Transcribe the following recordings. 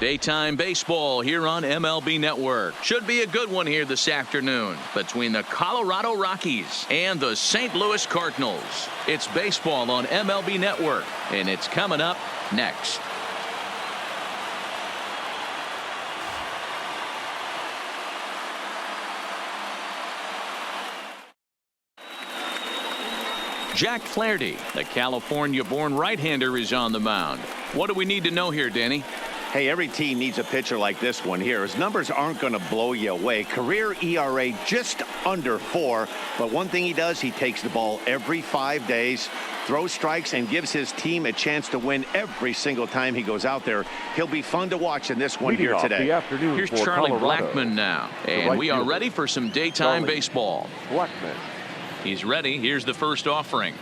Daytime baseball here on MLB Network. Should be a good one here this afternoon between the Colorado Rockies and the St. Louis Cardinals. It's baseball on MLB Network, and it's coming up next. Jack Flaherty, the California-born right-hander, is on the mound. What do we need to know here, Danny? Hey, every team needs a pitcher like this one here. His numbers aren't going to blow you away. Career ERA just under 4. But one thing he does, he takes the ball every 5 days, throws strikes, and gives his team a chance to win every single time he goes out there. He'll be fun to watch in this one here today. Here's Charlie Blackmon now. And we are ready for some daytime baseball. Blackmon. He's ready. Here's the first offering.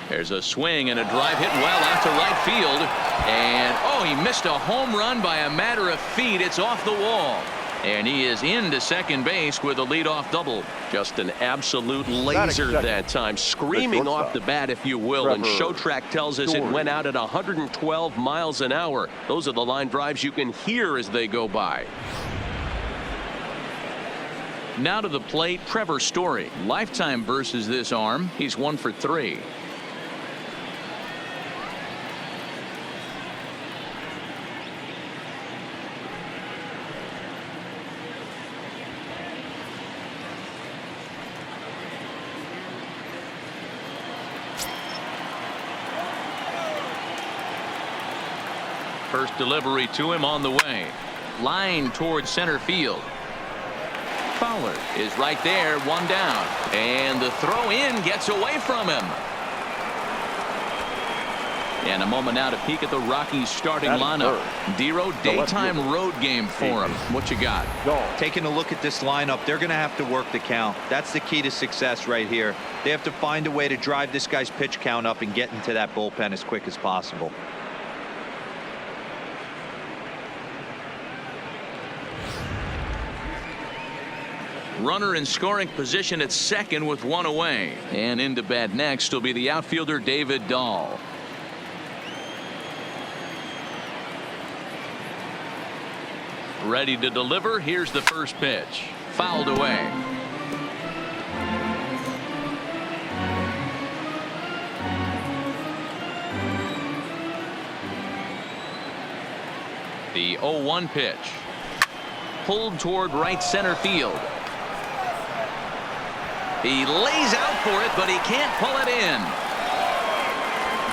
There's a swing and a drive hit well out to right field. And, oh, he missed a home run by a matter of feet. It's off the wall. And he is into second base with a leadoff double. Just an absolute laser that time. Screaming off the bat, if you will. And Showtrack tells us it went out at 112 miles an hour. Those are the line drives you can hear as they go by. Now to the plate, Trevor Story. Lifetime versus this arm. He's 1 for 3. First delivery to him on the way. Line towards center field. Fowler is right there, 1 down. And the throw in gets away from him. And a moment now to peek at the Rockies starting lineup. Dero, daytime road game for him. What you got? Taking a look at this lineup, they're going to have to work the count. That's the key to success right here. They have to find a way to drive this guy's pitch count up and get into that bullpen as quick as possible. Runner in scoring position at second with 1 away. And into bat next will be the outfielder David Dahl. Ready to deliver. Here's the first pitch. Fouled away. The 0-1 pitch. Pulled toward right center field. He lays out for it, but he can't pull it in.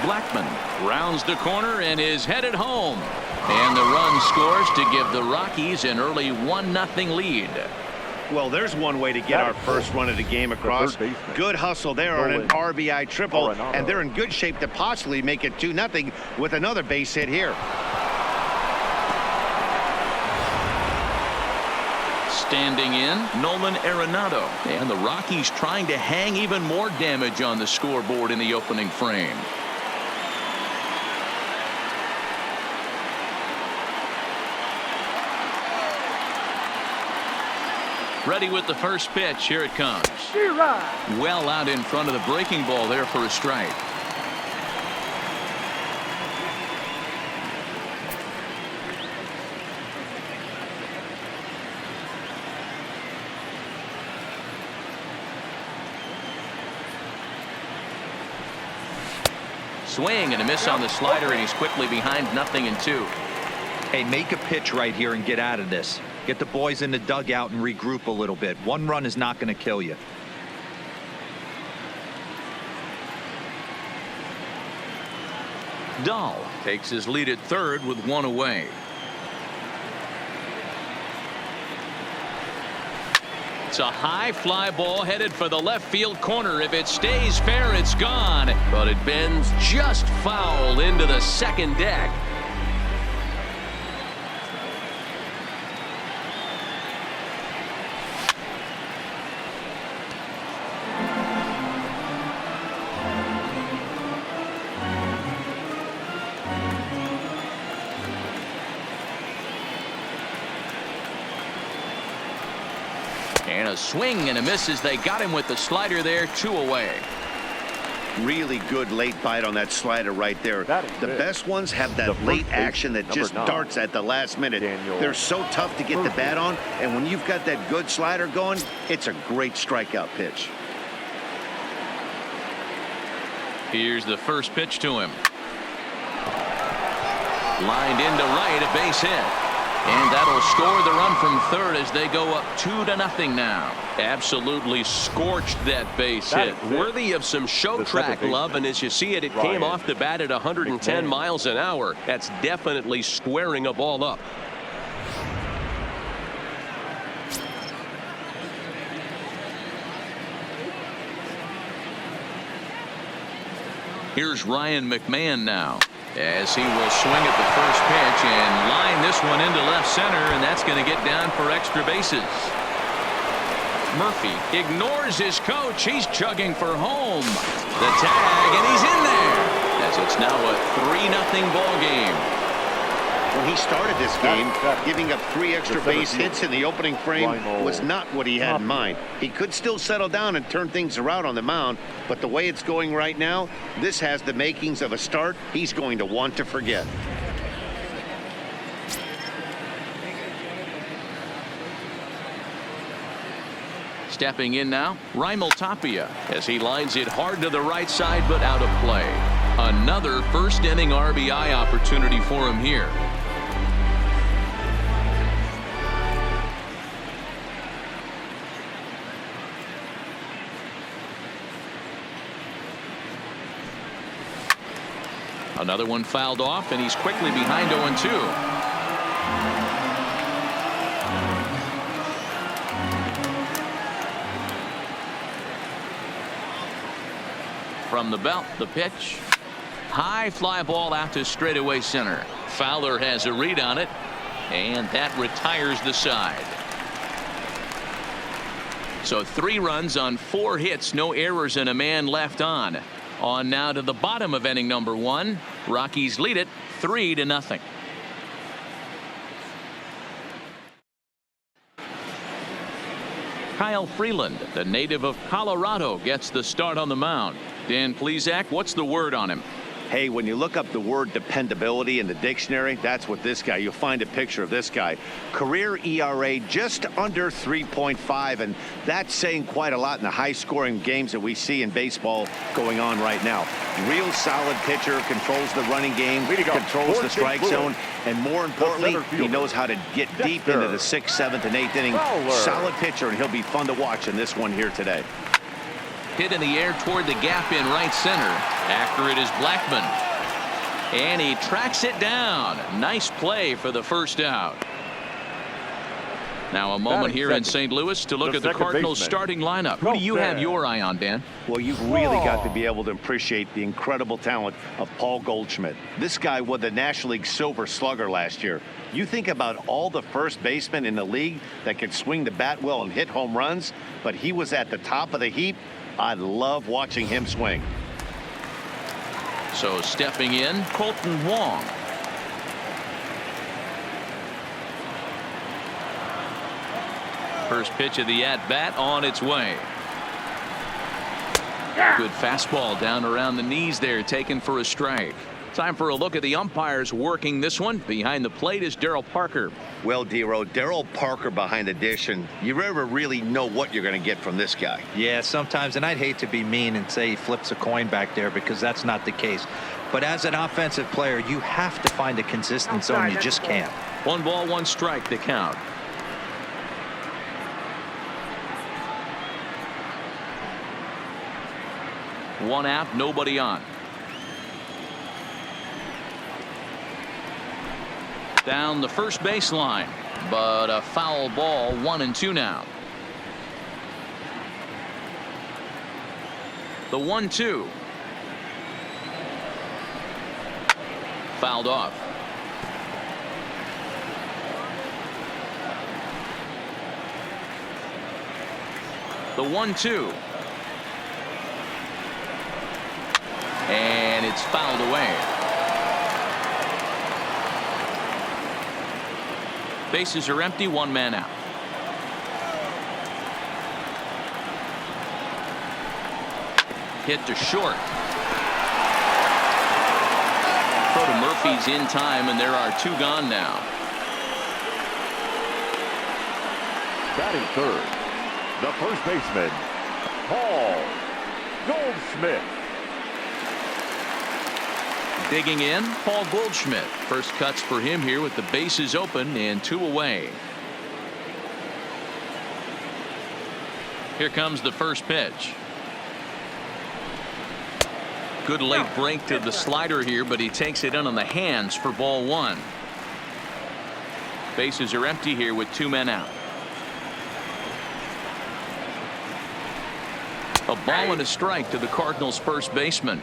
Blackmon rounds the corner and is headed home. And the run scores to give the Rockies an early 1-0 lead. Well, there's one way to get our first run of the game across. Good hustle there on an RBI triple, and they're in good shape to possibly make it 2-0 with another base hit here. Standing in, Nolan Arenado. And the Rockies trying to hang even more damage on the scoreboard in the opening frame. Ready with the first pitch. Here it comes. Well out in front of the breaking ball there for a strike. Swing and a miss on the slider, and he's quickly behind 0-2. Hey, make a pitch right here and get out of this. Get the boys in the dugout and regroup a little bit. 1 run is not going to kill you. Dahl takes his lead at third with 1 away. It's a high fly ball headed for the left field corner. If it stays fair, it's gone. But it bends just foul into the second deck. And a swing and a miss as they got him with the slider there, 2 away. Really good late bite on that slider right there. The best ones have that late action that just darts at the last minute. They're so tough to get the bat on, and when you've got that good slider going, it's a great strikeout pitch. Here's the first pitch to him. Lined into right, a base hit. And that'll score the run from third as they go up 2-0 now. Absolutely scorched that base hit. Worthy of some show track love, and as you see it, it came off the bat at 110 miles an hour. That's definitely squaring a ball up. Here's Ryan McMahon now, as he will swing at the first pitch and line this one into left center, and that's going to get down for extra bases. Murphy ignores his coach. He's chugging for home. The tag, and he's in there, as it's now a 3-0 ball game. When he started this game, giving up 3 extra base hits in the opening frame was not what he had in mind. He could still settle down and turn things around on the mound, but the way it's going right now, this has the makings of a start he's going to want to forget. Stepping in now, Raimel Tapia, as he lines it hard to the right side, but out of play. Another first inning RBI opportunity for him here. Another one fouled off, and he's quickly behind 0-2. From the belt, the pitch. High fly ball out to straightaway center. Fowler has a read on it, and that retires the side. So 3 runs on 4 hits, no errors, and a man left on. On now to the bottom of inning number 1. Rockies lead it 3-0. Kyle Freeland, the native of Colorado, gets the start on the mound. Dan Plesac, what's the word on him? Hey, when you look up the word dependability in the dictionary, that's what this guy, you'll find a picture of this guy. Career ERA just under 3.5, and that's saying quite a lot in the high-scoring games that we see in baseball going on right now. Real solid pitcher, controls the running game, controls the strike zone, and more importantly, he knows how to get deep into the 6th, 7th, and 8th inning. Solid pitcher, and he'll be fun to watch in this one here today. Hit in the air toward the gap in right center. After it is Blackman. And he tracks it down. Nice play for the first out. Now a moment here in St. Louis to look at the Cardinals starting lineup. Who do you have your eye on, Dan? Well, you've really got to be able to appreciate the incredible talent of Paul Goldschmidt. This guy won the National League Silver Slugger last year. You think about all the first basemen in the league that could swing the bat well and hit home runs, but he was at the top of the heap. I love watching him swing. So stepping in, Colton Wong. First pitch of the at-bat on its way. Good fastball down around the knees there, taken for a strike. Time for a look at the umpires working this one. Behind the plate is Darryl Parker. Well, Dero, Darryl Parker behind the dish, and you never really know what you're going to get from this guy. Yeah, sometimes, and I'd hate to be mean and say he flips a coin back there, because that's not the case. But as an offensive player, you have to find a consistent zone. You just can't. 1 ball, 1 strike, the count. One out, nobody on. Down the first baseline, but a foul ball. 1-2 now. The 1-2. Fouled off. The 1-2. And it's fouled away. Bases are empty, 1 man out. Hit to short. He's in time, and there are 2 gone now. Batting third, the first baseman, Paul Goldschmidt. Digging in, Paul Goldschmidt. First cuts for him here with the bases open and 2 away. Here comes the first pitch. Good late break to the slider here, but he takes it in on the hands for ball 1. Bases are empty here with 2 men out. A ball and a strike to the Cardinals first baseman.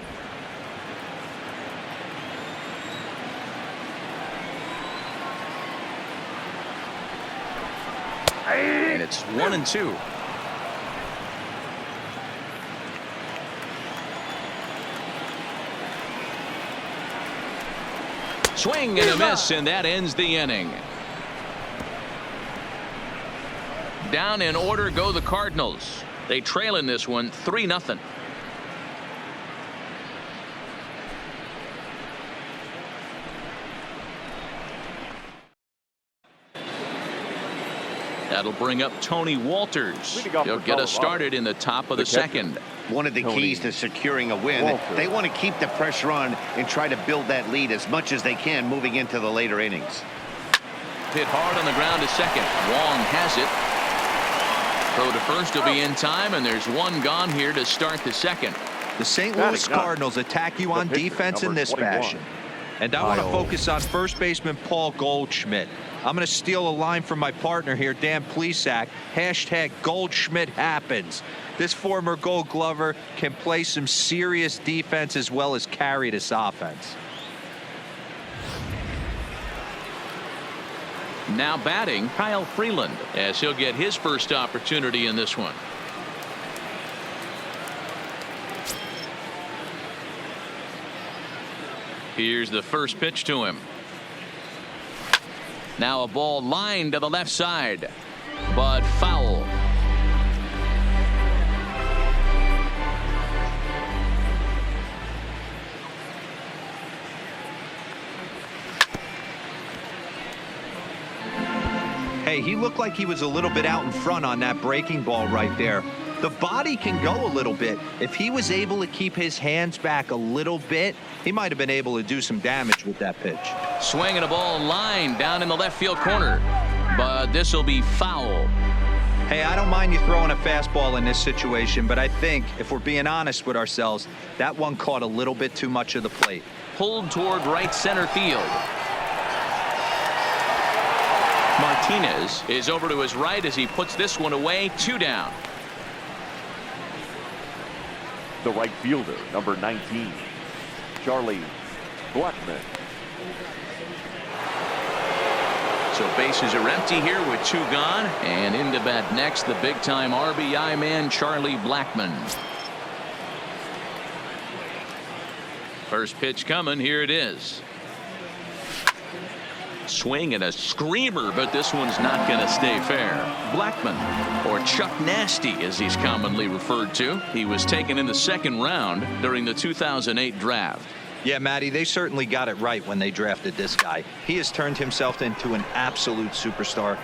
And it's 1-2. Swing and a miss, and that ends the inning. Down in order go the Cardinals. They trail in this one 3-0. That'll bring up Tony Walters. He'll get us started in the top of the second. One of the keys to securing a win. They want to keep the pressure on and try to build that lead as much as they can moving into the later innings. Hit hard on the ground to second. Wong has it. Throw to first will be in time, and there's 1 gone here to start the second. The St. Louis Cardinals attack you on defense in this fashion. And I want to focus on first baseman Paul Goldschmidt. I'm going to steal a line from my partner here, Dan Plesac. Hashtag Goldschmidt happens. This former Gold Glover can play some serious defense as well as carry this offense. Now batting, Kyle Freeland, as he'll get his first opportunity in this one. Here's the first pitch to him. Now a ball lined to the left side, but foul. Hey, he looked like he was a little bit out in front on that breaking ball right there. The body can go a little bit. If he was able to keep his hands back a little bit, he might have been able to do some damage with that pitch. Swinging a ball line down in the left field corner, but this will be foul. Hey, I don't mind you throwing a fastball in this situation, but I think if we're being honest with ourselves, that one caught a little bit too much of the plate. Pulled toward right center field. Martinez is over to his right as he puts this one away. 2 down. The right fielder, number 19, Charlie Blackmon. So bases are empty here with 2 gone, and into bat next, the big-time RBI man, Charlie Blackmon. First pitch coming. Here it is. Swing and a screamer, but this one's not going to stay fair. Blackmon, or Chuck Nasty as he's commonly referred to, he was taken in the 2nd round during the 2008 draft. Yeah, Matty, they certainly got it right when they drafted this guy. He has turned himself into an absolute superstar.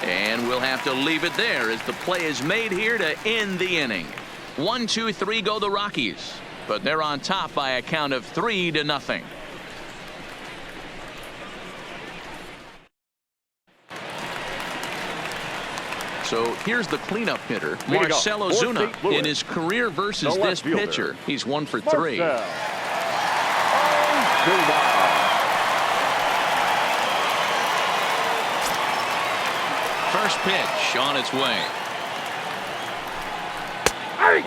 And we'll have to leave it there as the play is made here to end the inning. 1, 2, 3 go the Rockies, but they're on top by a count of 3-0. So here's the cleanup hitter, Marcell Ozuna, in his career versus this pitcher. He's 1 for 3. First pitch on its way.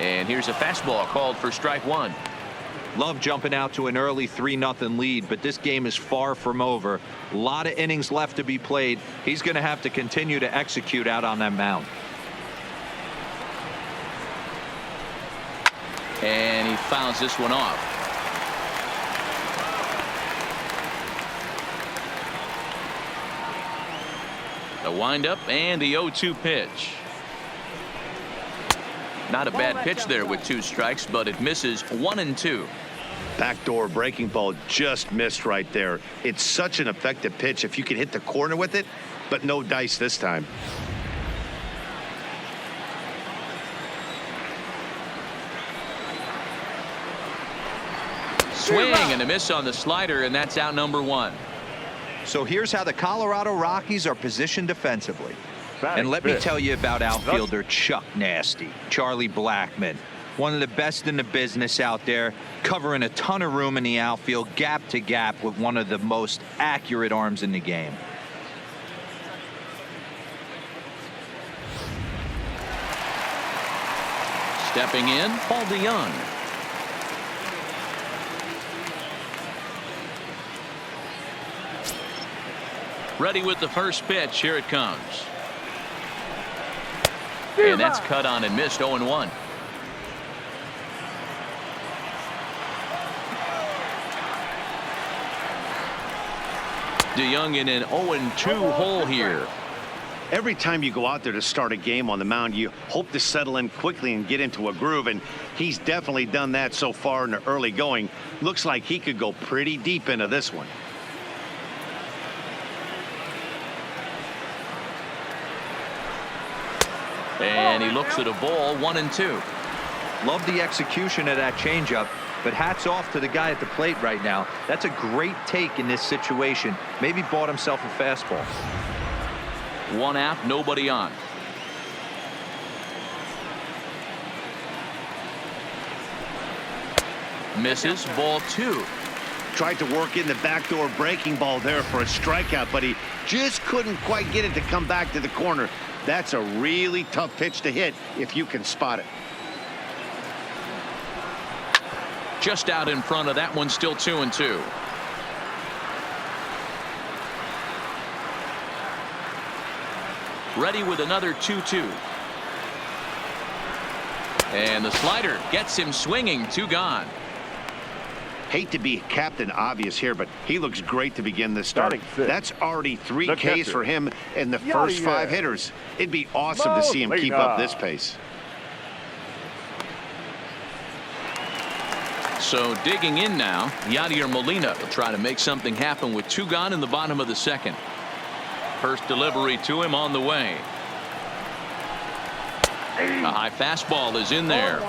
And here's a fastball called for strike 1. Love jumping out to an early 3-0 lead, but this game is far from over. A lot of innings left to be played. He's going to have to continue to execute out on that mound. And he fouls this one off. The windup and the 0-2 pitch. Not a bad pitch there with 2 strikes, but it misses 1-2. Backdoor breaking ball just missed right there. It's such an effective pitch if you can hit the corner with it, but no dice this time. Swing and a miss on the slider, and that's out number 1. So here's how the Colorado Rockies are positioned defensively. Batting And let me fifth. tell you about outfielder Chuck Nasty, Charlie Blackmon. One of the best in the business out there, covering a ton of room in the outfield, gap to gap, with one of the most accurate arms in the game. Stepping in, Paul DeYoung. Ready with the first pitch. Here it comes. And that's cut on and missed. 0-1. DeYoung in an 0-2 hole here. Every time you go out there to start a game on the mound, you hope to settle in quickly and get into a groove, and he's definitely done that so far in the early going. Looks like he could go pretty deep into this one. And he looks at a ball. 1-2. Love the execution of that changeup, but hats off to the guy at the plate right now. That's a great take in this situation. Maybe bought himself a fastball. 1 out, nobody on. Misses. Ball 2. Tried to work in the backdoor breaking ball there for a strikeout, but he just couldn't quite get it to come back to the corner. That's a really tough pitch to hit if you can spot it. Just out in front of that one. Still 2-2. Ready with another 2-2. And the slider gets him swinging. 2 gone. Hate to be Captain Obvious here, but he looks great to begin this start. That's already 3 The Ks catcher. for him in the first 5 hitters. It'd be awesome to see him keep up this pace. So digging in now, Yadier Molina will try to make something happen with 2 gone in the bottom of the 2nd. First delivery to him on the way. A high fastball is in there.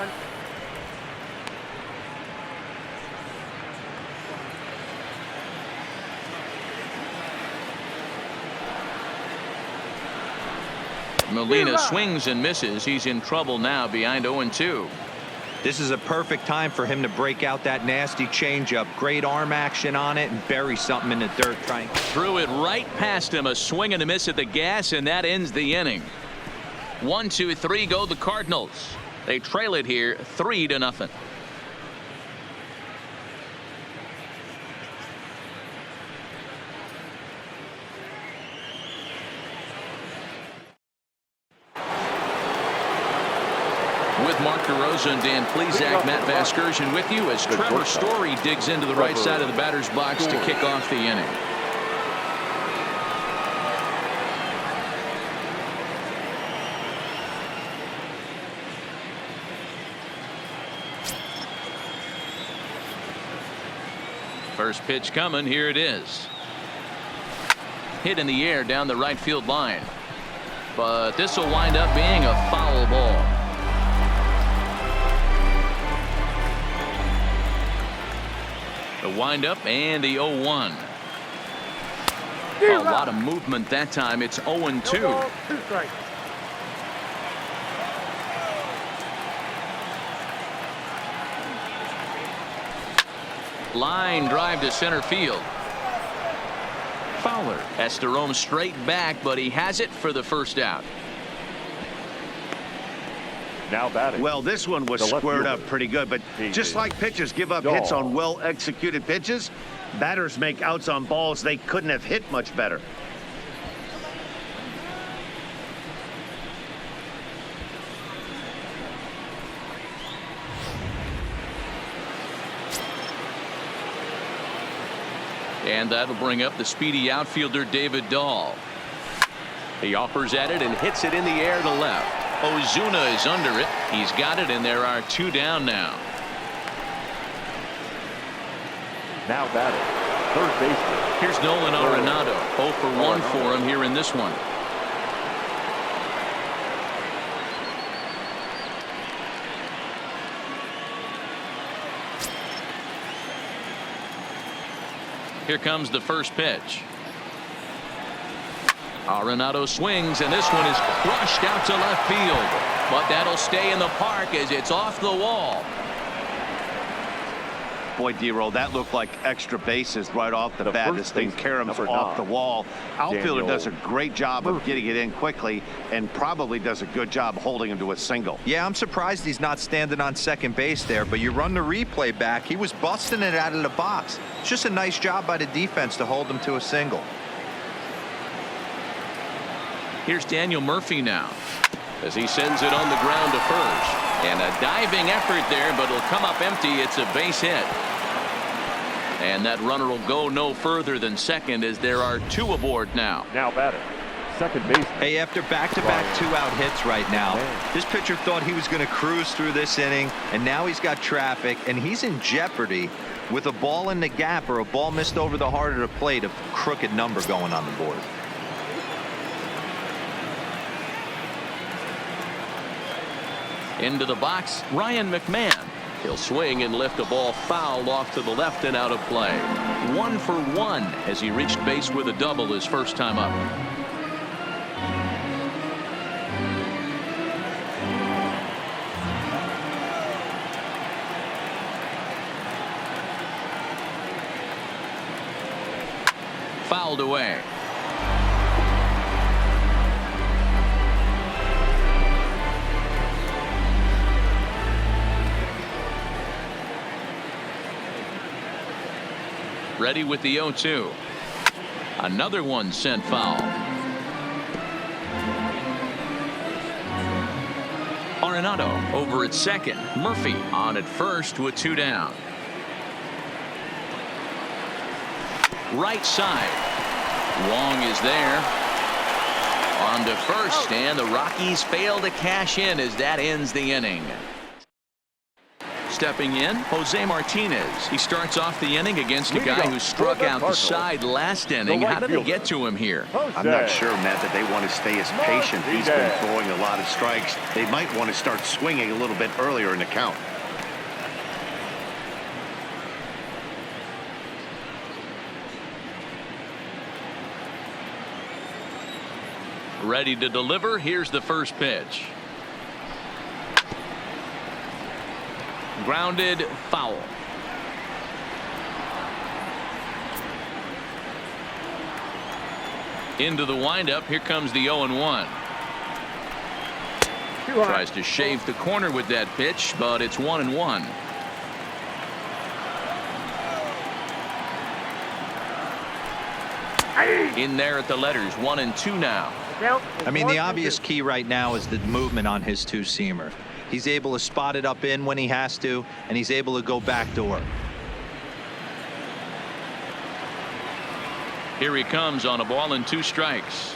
Molina swings and misses. He's in trouble now, behind 0-2. This is a perfect time for him to break out that nasty changeup. Great arm action on it and bury something in the dirt. Threw it right past him. A swing and a miss at the gas, and that ends the inning. 1-2-3 go the Cardinals. They trail it here 3-0. With Mark DeRosa and Dan Plesac, Matt Vasgersian with you as Trevor Story digs into the right side of the batter's box to kick off the inning. First pitch coming. Here it is. Hit in the air down the right field line. But this will wind up being a foul ball. The windup and the 0-1. A lot of movement that time. It's 0-2. Line drive to center field. Fowler has to roam straight back, but he has it for the first out. Now batting. Well, this one was squared up pretty good, but just like pitchers give up hits on well-executed pitches, batters make outs on balls they couldn't have hit much better. And that'll bring up the speedy outfielder David Dahl. He offers at it and hits it in the air to left. Ozuna is under it. He's got it, and there are 2 down now. Now batting, third baseman. Here's Nolan Arenado. 0 for 1 for him here in this one. Here comes the first pitch. Arenado swings, and this one is crushed out to left field. But that'll stay in the park as it's off the wall. Boy, D-Roll, that looked like extra bases right off the bat. This thing caroms off the wall. Outfielder does a great job of getting it in quickly and probably does a good job holding him to a single. Yeah, I'm surprised he's not standing on second base there, but you run the replay back. He was busting it out of the box. It's just a nice job by the defense to hold him to a single. Here's Daniel Murphy now as he sends it on the ground to first. And a diving effort there, but it'll come up empty. It's a base hit. And that runner will go no further than second as there are 2 aboard now. Now batting, second baseman. Hey, after back-to-back 2-out hits right now, this pitcher thought he was going to cruise through this inning, and now he's got traffic, and he's in jeopardy with a ball in the gap or a ball missed over the heart of the plate, a crooked number going on the board. Into the box, Ryan McMahon. He'll swing and lift a ball foul off to the left and out of play. 1 for 1 as he reached base with a double his first time up. Fouled away. Ready with the 0-2. Another one sent foul. Arenado over at second. Murphy on at first with 2 down. Right side. Wong is there. On to first, and the Rockies fail to cash in as that ends the inning. Stepping in, Jose Martinez. He starts off the inning against a guy who struck out the side last inning. How did they get to him here? I'm not sure, Matt, that they want to stay as patient. He's been throwing a lot of strikes. They might want to start swinging a little bit earlier in the count. Ready to deliver. Here's the first pitch. Grounded, foul. Into the windup. Here comes the 0-1. Tries to shave the corner with that pitch, but it's 1-1. In there at the letters, 1-2 now. I mean, the obvious key right now is the movement on his 2-seamer. He's able to spot it up in when he has to, and he's able to go back door. Here he comes on a ball and 2 strikes.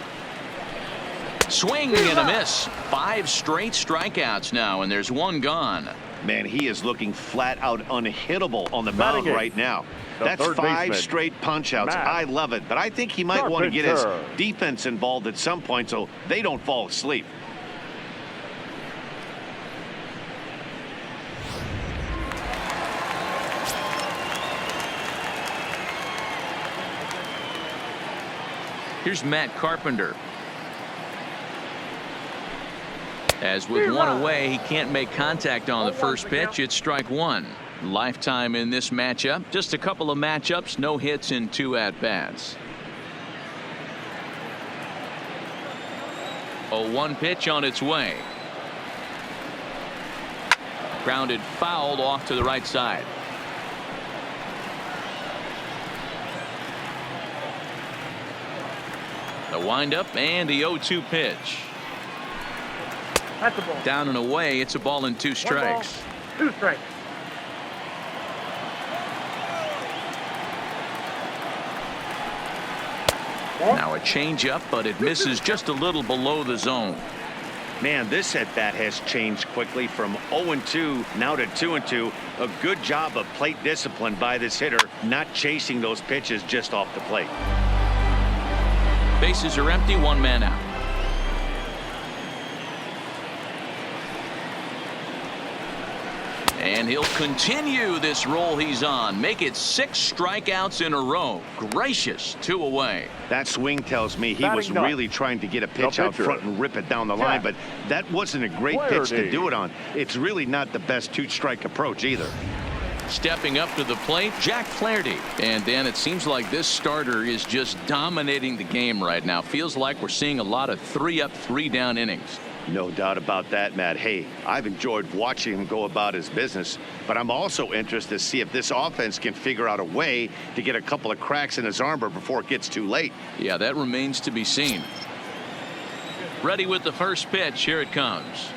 Swing and a miss. 5 straight strikeouts now, and there's 1 gone. Man, he is looking flat out unhittable on the mound right now. That's 5 straight punch-outs. I love it, but I think he might want to get his defense involved at some point so they don't fall asleep. Here's Matt Carpenter. As with 1 away, he can't make contact on the first pitch. It's strike 1. Lifetime in this matchup. Just a couple of matchups, no hits in 2 at-bats. 0-1 pitch on its way. Grounded foul off to the right side. The windup and the 0-2 pitch. That's a ball. Down and away. It's a ball and 2 strikes. 2 strikes. Now a changeup, but it misses just a little below the zone. Man, this at bat has changed quickly from 0-2 now to 2-2. A good job of plate discipline by this hitter, not chasing those pitches just off the plate. Bases are empty, one man out. And he'll continue this roll he's on. Make it 6 strikeouts in a row. Gracious, 2 away. That swing tells me he was really trying to get a pitch out front and rip it down the line, but that wasn't a great pitch to do it on. It's really not the best 2-strike approach either. Stepping up to the plate, Jack Flaherty. And Dan, it seems like this starter is just dominating the game right now. Feels like we're seeing a lot of 3-up, 3-down innings. No doubt about that, Matt. Hey, I've enjoyed watching him go about his business, but I'm also interested to see if this offense can figure out a way to get a couple of cracks in his armor before it gets too late. Yeah, that remains to be seen. Ready with the first pitch. Here it comes.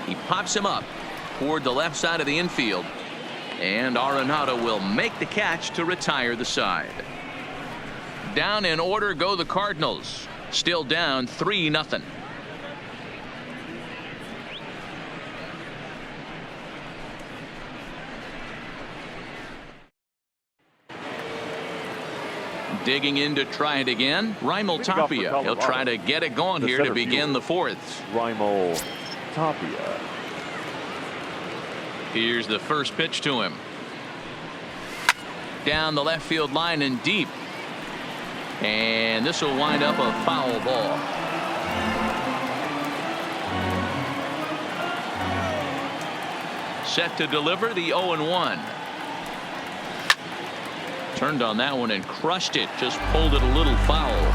He pops him up toward the left side of the infield, and Arenado will make the catch to retire the side. Down in order go the Cardinals. Still down 3-0. Digging in to try it again, Raimel Tapia. He'll try to get it going here to begin the 4th. Raimel Tapia. Here's the first pitch to him. Down the left field line and deep. And this will wind up a foul ball. Set to deliver the 0-1. Turned on that one and crushed it. Just pulled it a little foul.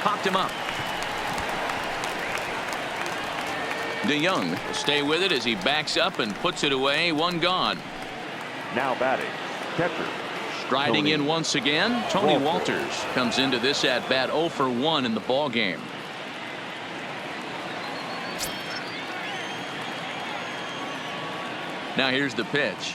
Popped him up. DeYoung will stay with it as he backs up and puts it away. 1 gone. Now batting, catcher. Striding Tony in once again, Tony Walters comes into this at bat 0 for 1 in the ball game. Now here's the pitch.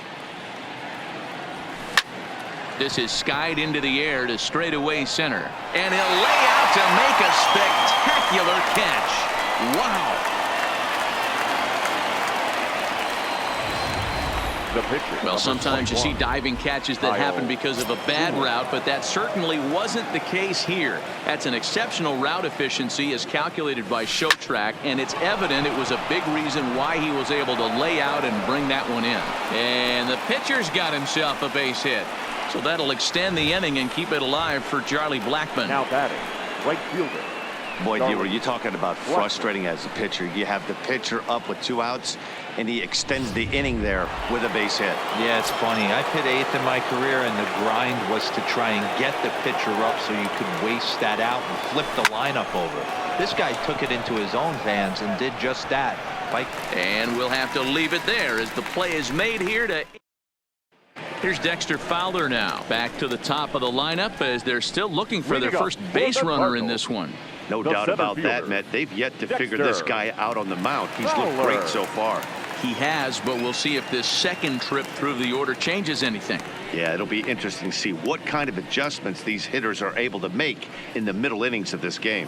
This is skied into the air to straightaway center, and he'll lay out to make a spectacular catch. Wow. Well, sometimes you see diving catches that happen because of a bad route, but that certainly wasn't the case here. That's an exceptional route efficiency as calculated by ShowTrack, and it's evident it was a big reason why he was able to lay out and bring that one in. And the pitcher's got himself a base hit. So that'll extend the inning and keep it alive for Charlie Blackmon. Now batting, right fielder. Boy, Deaver, you're talking about frustrating as a pitcher. You have the pitcher up with 2 outs, and he extends the inning there with a base hit. Yeah, it's funny. I've hit 8th in my career, and the grind was to try and get the pitcher up so you could waste that out and flip the lineup over. This guy took it into his own hands and did just that. And we'll have to leave it there as the play is made here to... Here's Dexter Fowler now. Back to the top of the lineup as they're still looking for their first base runner in this one. No doubt about that, Matt. They've yet to figure this guy out on the mound. He's looked great so far. He has, but we'll see if this second trip through the order changes anything. Yeah, it'll be interesting to see what kind of adjustments these hitters are able to make in the middle innings of this game.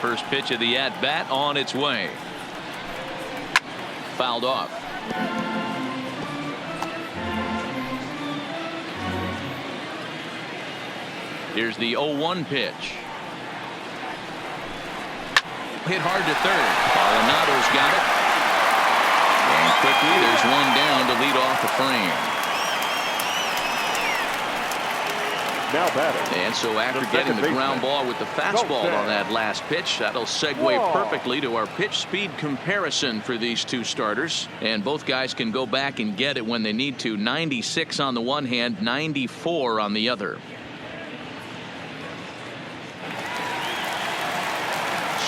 First pitch of the at-bat on its way. Fouled off. Here's the 0-1 pitch. Hit hard to third. Arenado's got it. And quickly there's one down to lead off the frame. Now batting. And so after getting the ground ball with the fastball on that last pitch, that'll segue perfectly to our pitch speed comparison for these two starters. And both guys can go back and get it when they need to. 96 on the one hand, 94 on the other.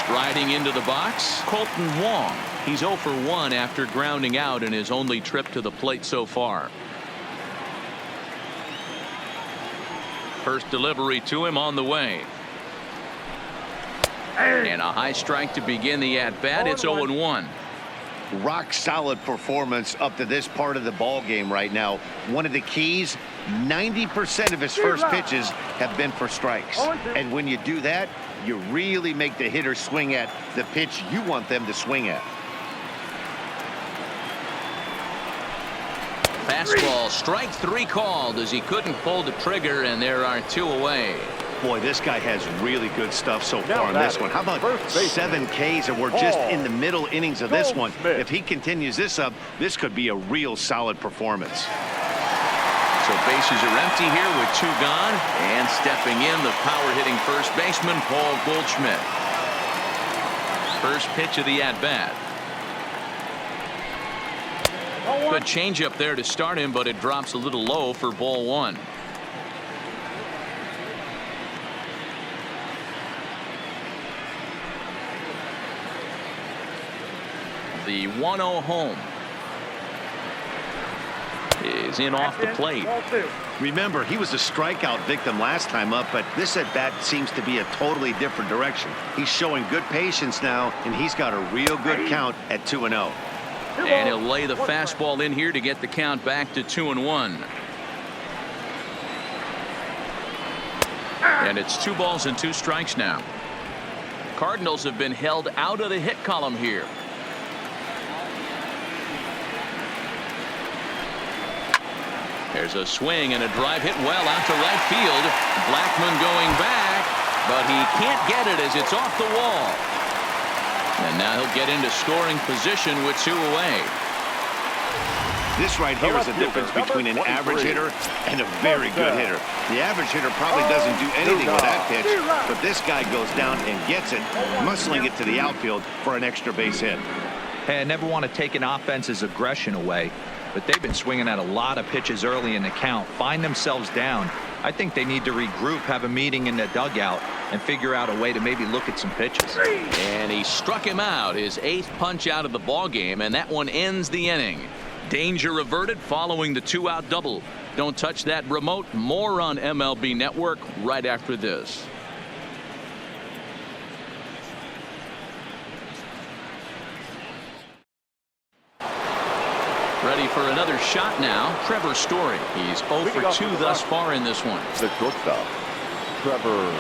Striding into the box, Colton Wong. He's 0 for 1 after grounding out in his only trip to the plate so far. First delivery to him on the way. And a high strike to begin the at-bat. It's 0-1. Rock solid performance up to this part of the ball game right now. One of the keys, 90% of his first pitches have been for strikes. And when you do that, you really make the hitter swing at the pitch you want them to swing at. Fastball, strike 3 called as he couldn't pull the trigger, and there are 2 away. Boy, this guy has really good stuff so far on this one. How about 7 Ks, and we're just in the middle innings of this one. If he continues this up, this could be a real solid performance. So bases are empty here with 2 gone, and stepping in, the power-hitting first baseman, Paul Goldschmidt. First pitch of the at-bat. Good changeup there to start him, but it drops a little low for ball 1. The 1-0 home is in off the plate. Remember, he was a strikeout victim last time up, but this at bat seems to be a totally different direction. He's showing good patience now, and he's got a real good count at 2-0. And he'll lay the fastball in here to get the count back to 2-1. And it's 2 balls and 2 strikes now. Cardinals have been held out of the hit column here. There's a swing and a drive hit well out to right field. Blackmon going back, but he can't get it as it's off the wall. And now he'll get into scoring position with 2 away. This right here is the difference between an average hitter and a very good hitter. The average hitter probably doesn't do anything with that pitch, but this guy goes down and gets it, muscling it to the outfield for an extra base hit. Hey, I never want to take an offense's aggression away, but they've been swinging at a lot of pitches early in the count, find themselves down. I think they need to regroup, have a meeting in the dugout, and figure out a way to maybe look at some pitches. And he struck him out, his 8th punch out of the ball game, and that one ends the inning. Danger averted following the 2-out double. Don't touch that remote. More on MLB Network right after this. Ready for another shot now, Trevor Story. He's 0 for 2 thus far in this one. The shortstop, Trevor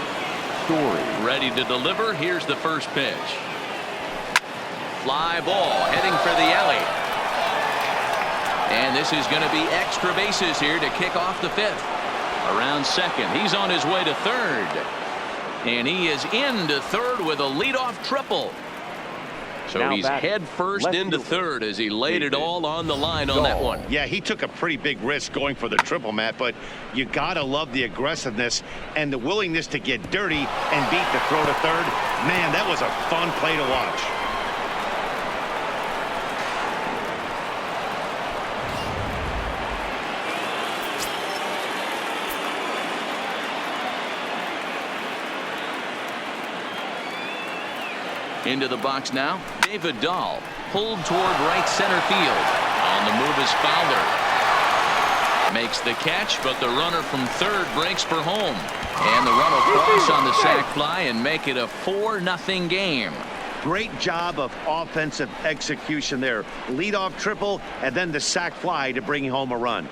Story. Ready to deliver. Here's the first pitch. Fly ball heading for the alley. And this is going to be extra bases here to kick off the 5th. Around second. He's on his way to third. And he is into third with a leadoff triple. So now he's head first into third as he laid it all on the line on that one. Yeah, he took a pretty big risk going for the triple, Matt, but you gotta love the aggressiveness and the willingness to get dirty and beat the throw to third. Man, that was a fun play to watch. Into the box now, David Dahl pulled toward right center field. On the move is Fowler. Makes the catch, but the runner from third breaks for home. And the run will cross on the sac fly and make it a 4-0 game. Great job of offensive execution there. Leadoff triple and then the sac fly to bring home a run.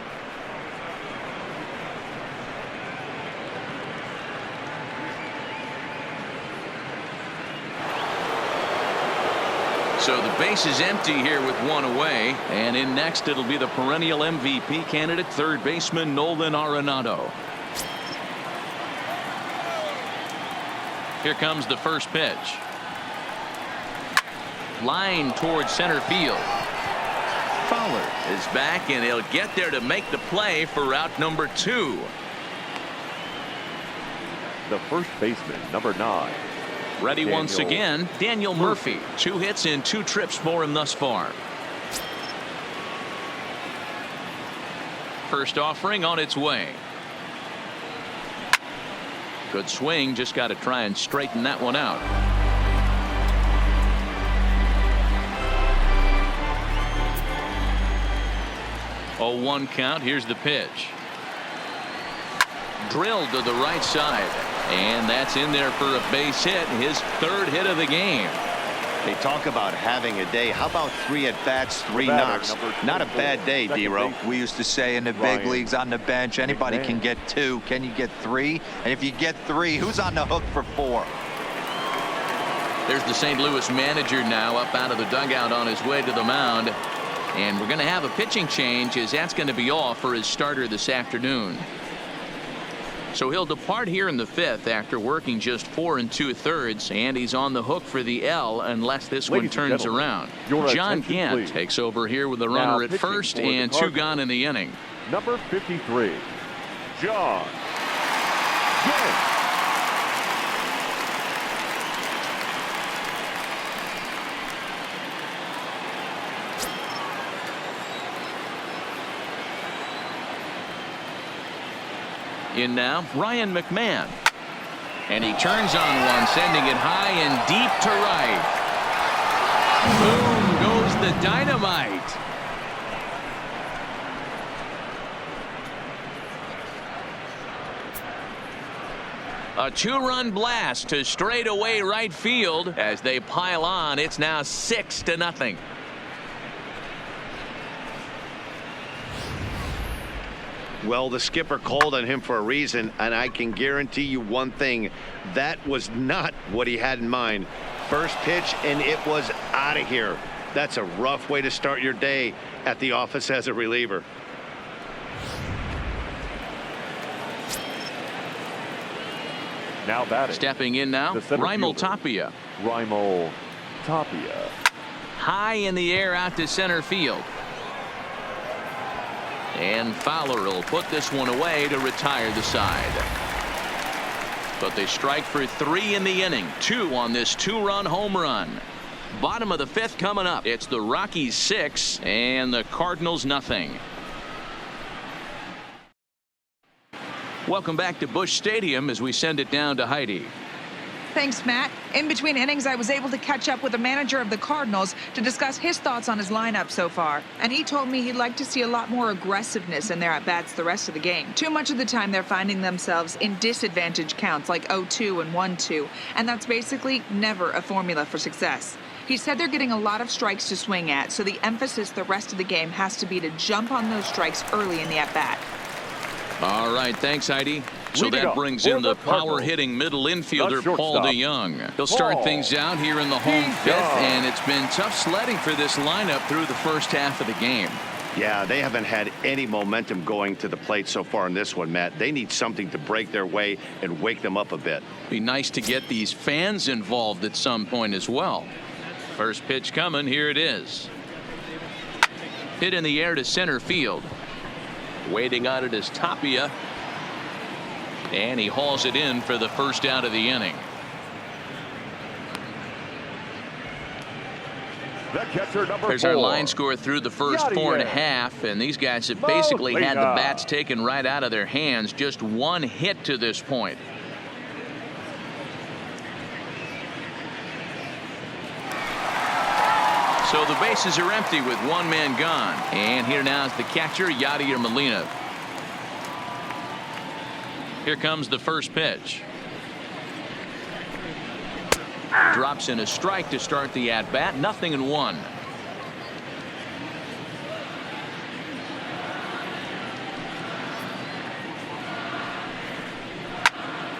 So the base is empty here with 1 away, and in next it'll be the perennial MVP candidate, third baseman Nolan Arenado. Here comes the first pitch. Line towards center field. Fowler is back, and he'll get there to make the play for out number 2. The first baseman, number 9. Ready once again, Daniel Murphy. 2 hits and 2 trips for him thus far. First offering on its way. Good swing, just got to try and straighten that one out. Oh, 1 count. Here's the pitch. Drilled to the right side. And that's in there for a base hit, his third hit of the game. They talk about having a day. How about 3 at-bats, 3 knocks? Not a bad day, D-Row. We used to say in the big leagues on the bench, anybody can get 2. Can you get 3? And if you get 3, who's on the hook for 4? There's the St. Louis manager now up out of the dugout on his way to the mound. And we're going to have a pitching change, as that's going to be all for his starter this afternoon. So he'll depart here in the 5th after working just 4 2/3, and he's on the hook for the L unless this one turns around. John Gant takes over here with the runner at first and 2 gone in the inning. Number 53, John Gant. In now, Ryan McMahon. And he turns on one, sending it high and deep to right. Boom goes the dynamite. A 2-run blast to straightaway right field. As they pile on, it's now 6-0. Well, the skipper called on him for a reason, and I can guarantee you one thing. That was not what he had in mind. First pitch, and it was out of here. That's a rough way to start your day at the office as a reliever. Now batting. Stepping in now, Raimel Tapia. Raimel Tapia. High in the air out to center field. And Fowler will put this one away to retire the side. But they strike for 3 in the inning. 2 on this 2-run home run. Bottom of the 5th coming up. It's the Rockies 6 and the Cardinals nothing. Welcome back to Busch Stadium as we send it down to Heidi. Thanks, Matt. In between innings, I was able to catch up with the manager of the Cardinals to discuss his thoughts on his lineup so far. And he told me he'd like to see a lot more aggressiveness in their at-bats the rest of the game. Too much of the time, they're finding themselves in disadvantage counts like 0-2 and 1-2. And that's basically never a formula for success. He said they're getting a lot of strikes to swing at, so the emphasis the rest of the game has to be to jump on those strikes early in the at-bat. All right, thanks, Heidi. So that brings in the power-hitting middle infielder, Paul DeYoung. He'll start things out here in the home 5th, and it's been tough sledding for this lineup through the first half of the game. Yeah, they haven't had any momentum going to the plate so far in this one, Matt. They need something to break their way and wake them up a bit. Be nice to get these fans involved at some point as well. First pitch coming, here it is. Hit in the air to center field. Waiting on it is Tapia. And he hauls it in for the first out of the inning. The catcher, number There's 4. our line score through the first 4.5, and these guys have basically had the bats taken right out of their hands. Just 1 hit to this point. So the bases are empty with 1 man gone. And here now is the catcher, Yadier Molina. Here comes the first pitch. Drops in a strike to start the at-bat. 0-1.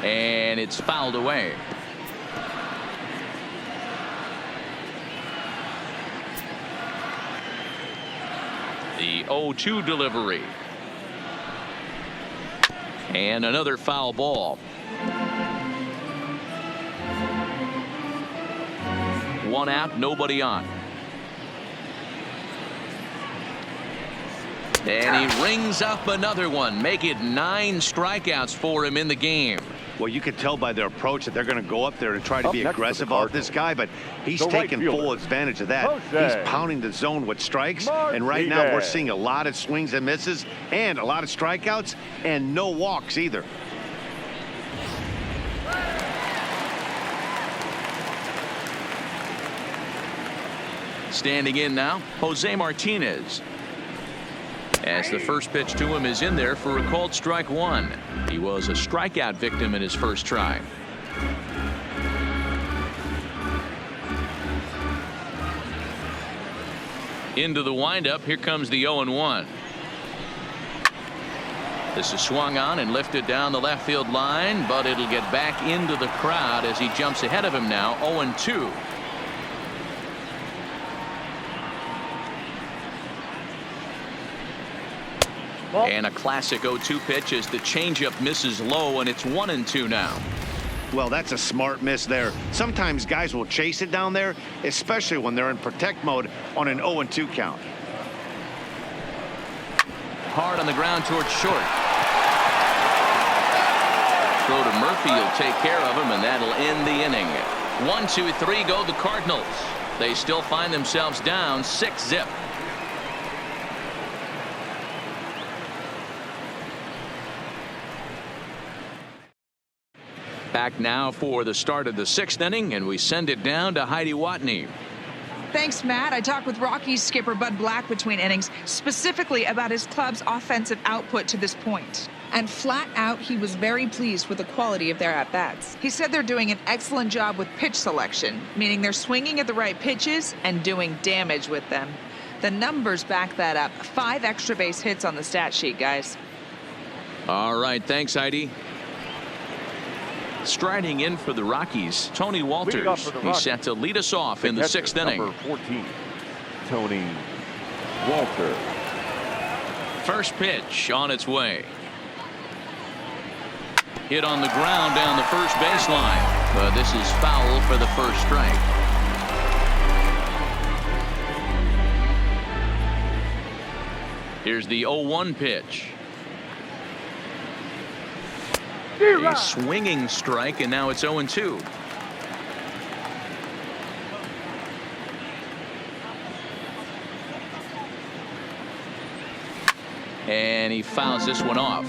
And it's fouled away. The 0-2 delivery. And another foul ball. 1 out, nobody on. And he rings up another one. Make it 9 strikeouts for him in the game. Well, you can tell by their approach that they're going to go up there and try to be aggressive off this guy, but he's taking full advantage of that. He's pounding the zone with strikes, and right now we're seeing a lot of swings and misses and a lot of strikeouts and no walks either. Standing in now, Jose Martinez. as the first pitch to him is in there for a called strike one. He was a strikeout victim in his first try. Into the windup. Here comes the 0-1. This is swung on and lifted down the left field line, but it'll get back into the crowd as he jumps ahead of him now. 0-2. And a classic 0-2 pitch as the changeup misses low, and it's 1-2 now. Well, that's a smart miss there. Sometimes guys will chase it down there, especially when they're in protect mode on an 0-2 count. Hard on the ground towards short. Throw to Murphy will take care of him, and that'll end the inning. 1-2-3 go the Cardinals. They still find themselves down 6-zip. Back now for the start of the 6th inning, and we send it down to Heidi Watney. Thanks, Matt. I talked with Rockies skipper Bud Black between innings, specifically about his club's offensive output to this point. And flat out, he was very pleased with the quality of their at-bats. He said they're doing an excellent job with pitch selection, meaning they're swinging at the right pitches and doing damage with them. The numbers back that up. 5 extra base hits on the stat sheet, guys. All right, thanks, Heidi. Striding in for the Rockies, Tony Walters. He's set to lead us off in the 6th inning. Number 14, Tony Walters. First pitch on its way. Hit on the ground down the first baseline, but this is foul for the first strike. Here's the 0-1 pitch. A swinging strike, and now it's 0-2. And he fouls this one off.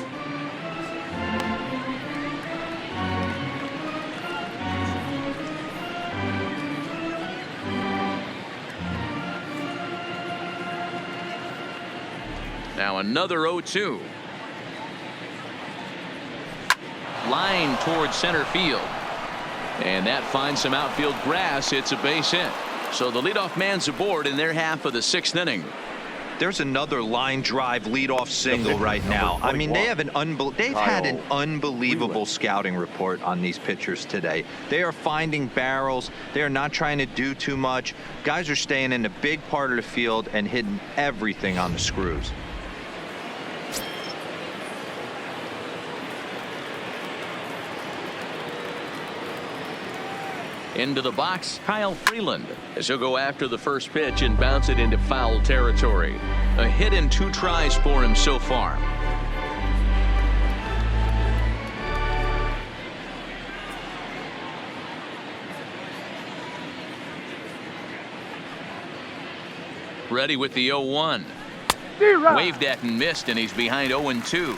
Now another 0-2. Line towards center field, and that finds some outfield grass. It's a base hit, so the leadoff man's aboard in their half of the 6th inning. There's another line drive leadoff single right now. I mean, they've had an unbelievable scouting report on these pitchers today. They are finding barrels. They are not trying to do too much. Guys are staying in the big part of the field and hitting everything on the screws. Into the box, Kyle Freeland, as he'll go after the first pitch and bounce it into foul territory. A hit in 2 tries for him so far. Ready with the 0-1. Waved at and missed, and he's behind 0-2.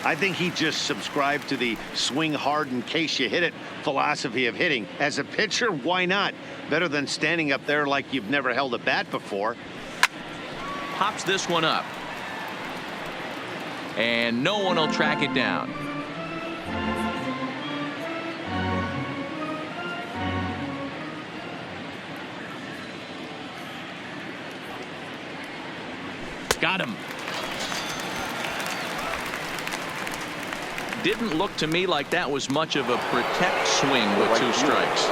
I think he just subscribed to the swing hard in case you hit it philosophy of hitting. As a pitcher, why not? Better than standing up there like you've never held a bat before. Pops this one up. And no one will track it down. Got him. Didn't look to me like that was much of a protect swing with 2 strikes.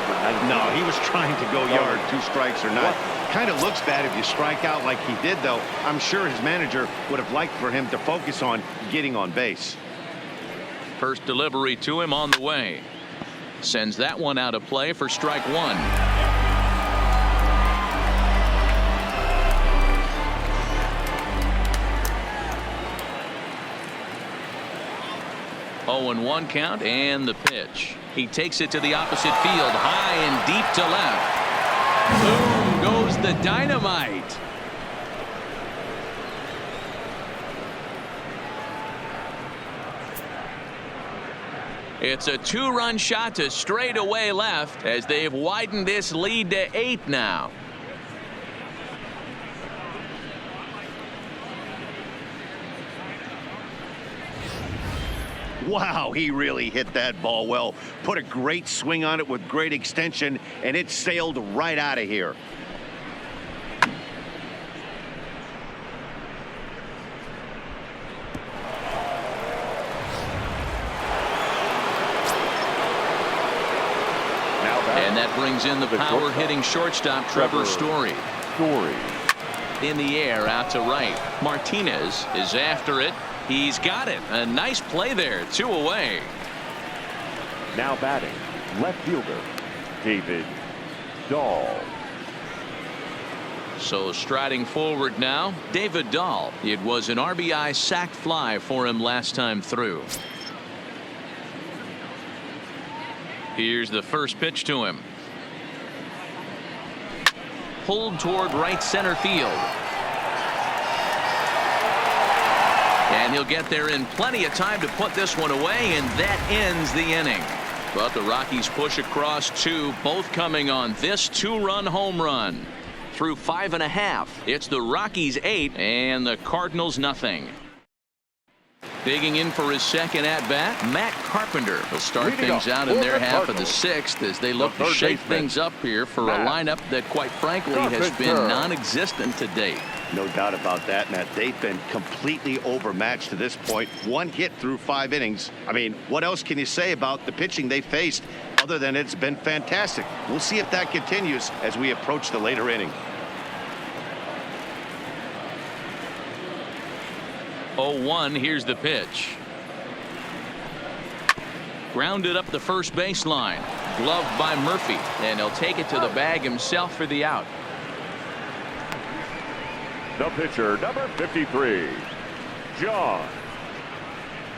No, he was trying to go yard, 2 strikes or not. Kind of looks bad if you strike out like he did, though. I'm sure his manager would have liked for him to focus on getting on base. First delivery to him on the way. Sends that one out of play for strike 1. 0-1 count, and the pitch. He takes it to the opposite field, high and deep to left. Boom goes the dynamite. It's a 2-run shot to straightaway left as they've widened this lead to 8 now. Wow, he really hit that ball well. Put a great swing on it with great extension, and it sailed right out of here. And that brings in the power-hitting shortstop, Trevor Story. In the air, out to right. Martinez is after it. He's got it. A nice play there. 2 away. Now batting, left fielder, David Dahl. So striding forward now, David Dahl. It was an RBI sac fly for him last time through. Here's the first pitch to him. Pulled toward right center field. And he'll get there in plenty of time to put this one away, and that ends the inning. But the Rockies push across 2, both coming on this 2-run home run. Through 5.5, it's the Rockies 8 and the Cardinals nothing. Digging in for his second at-bat, Matt Carpenter will start things out in their half of the 6th as they look to shake things up here for a lineup that, quite frankly, has been non-existent to date. No doubt about that, Matt. They've been completely overmatched to this point. 1 hit through 5 innings. I mean, what else can you say about the pitching they faced other than it's been fantastic? We'll see if that continues as we approach the later inning. 0-1, here's the pitch. Grounded up the first baseline. Gloved by Murphy, and he'll take it to the bag himself for the out. The pitcher, number 53, John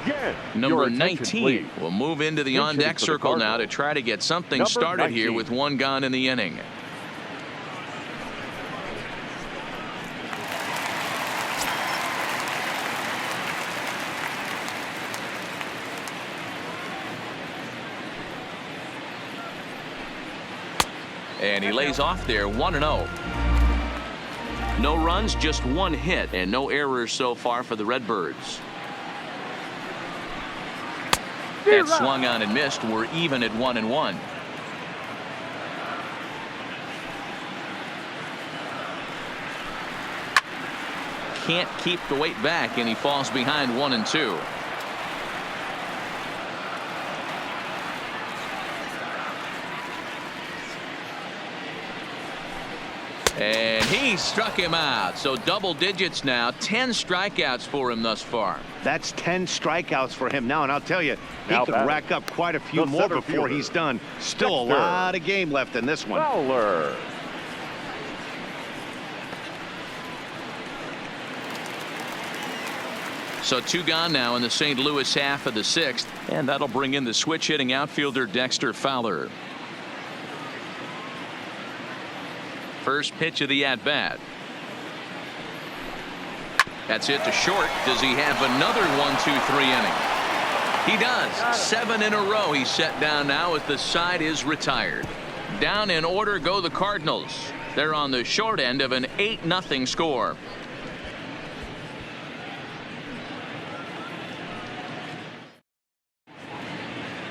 Gant. Number 19 will move into the on-deck circle now to try to get something started here with 1 gone in the inning. And he lays off there, 1-0. No runs, just 1 hit, and no errors so far for the Redbirds. That swung on and missed. We're even at 1-1. Can't keep the weight back, and he falls behind 1-2. And he struck him out. So double digits now. 10 strikeouts for him thus far. That's 10 strikeouts for him now. And I'll tell you, he could rack up quite a few more before he's done. Still a lot of game left in this one. Fowler. So 2 gone now in the St. Louis half of the 6th. And that'll bring in the switch hitting outfielder Dexter Fowler. First pitch of the at-bat. That's it to short. Does he have another 1-2-3 inning? He does. 7 in a row he's set down now as the side is retired. Down in order go the Cardinals. They're on the short end of an 8-0 score.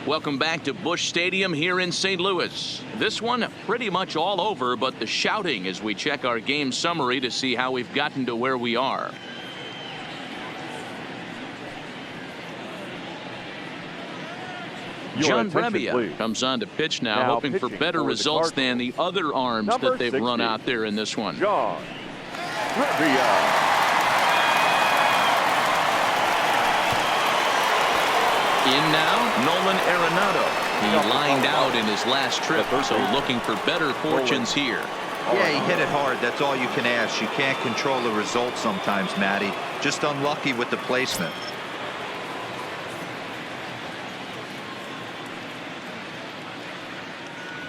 Welcome back to Busch Stadium here in St. Louis. This one pretty much all over, but the shouting as we check our game summary to see how we've gotten to where we are. John Brebbia comes on to pitch now hoping for better results than the other arms that they've run out there in this one. John Brebbia. In now, Nolan Arenado. He lined out in his last trip, so looking for better fortunes here. Yeah, he hit it hard. That's all you can ask. You can't control the result sometimes, Matty. Just unlucky with the placement.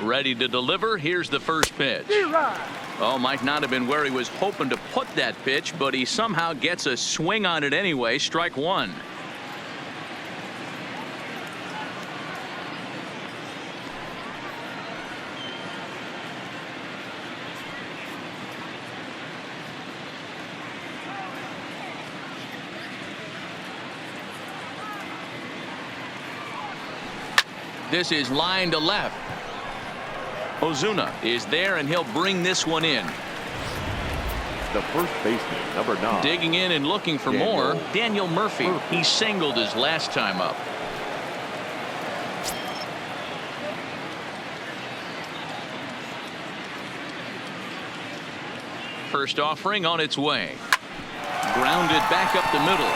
Ready to deliver. Here's the first pitch. Oh, might not have been where he was hoping to put that pitch, but he somehow gets a swing on it anyway. Strike 1. This is line to left. Ozuna is there, and he'll bring this one in. The first baseman, number 9. Digging in and looking for more. Daniel Murphy. He singled his last time up. First offering on its way. Grounded back up the middle.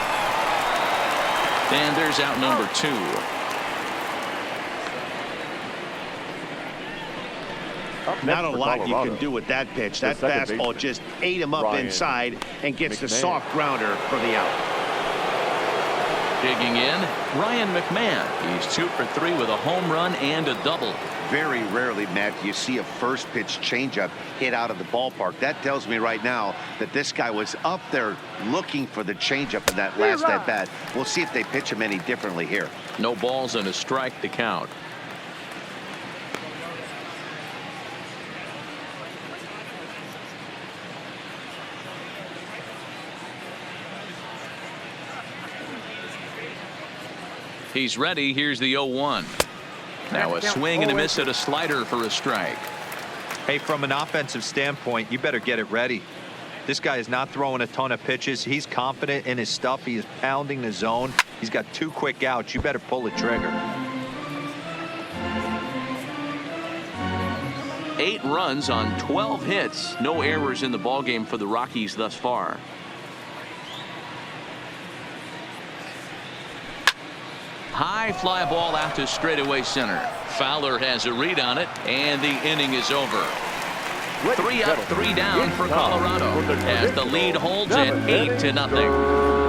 And there's out number 2. Not a lot you can do with that pitch. That fastball just ate him up inside and gets the soft grounder for the out. Digging in, Ryan McMahon. He's 2 for 3 with a home run and a double. Very rarely, Matt, you see a first pitch changeup hit out of the ballpark. That tells me right now that this guy was up there looking for the changeup in that last at bat. We'll see if they pitch him any differently here. No balls and a strike to count. He's ready. Here's the 0-1. Now a swing and a miss at a slider for a strike. Hey, from an offensive standpoint, you better get it ready. This guy is not throwing a ton of pitches. He's confident in his stuff. He is pounding the zone. He's got 2 quick outs. You better pull the trigger. 8 runs on 12 hits. No errors in the ballgame for the Rockies thus far. High fly ball out to straightaway center. Fowler has a read on it, and the inning is over. 3 up, 3 down for Colorado as the lead holds at 8-0.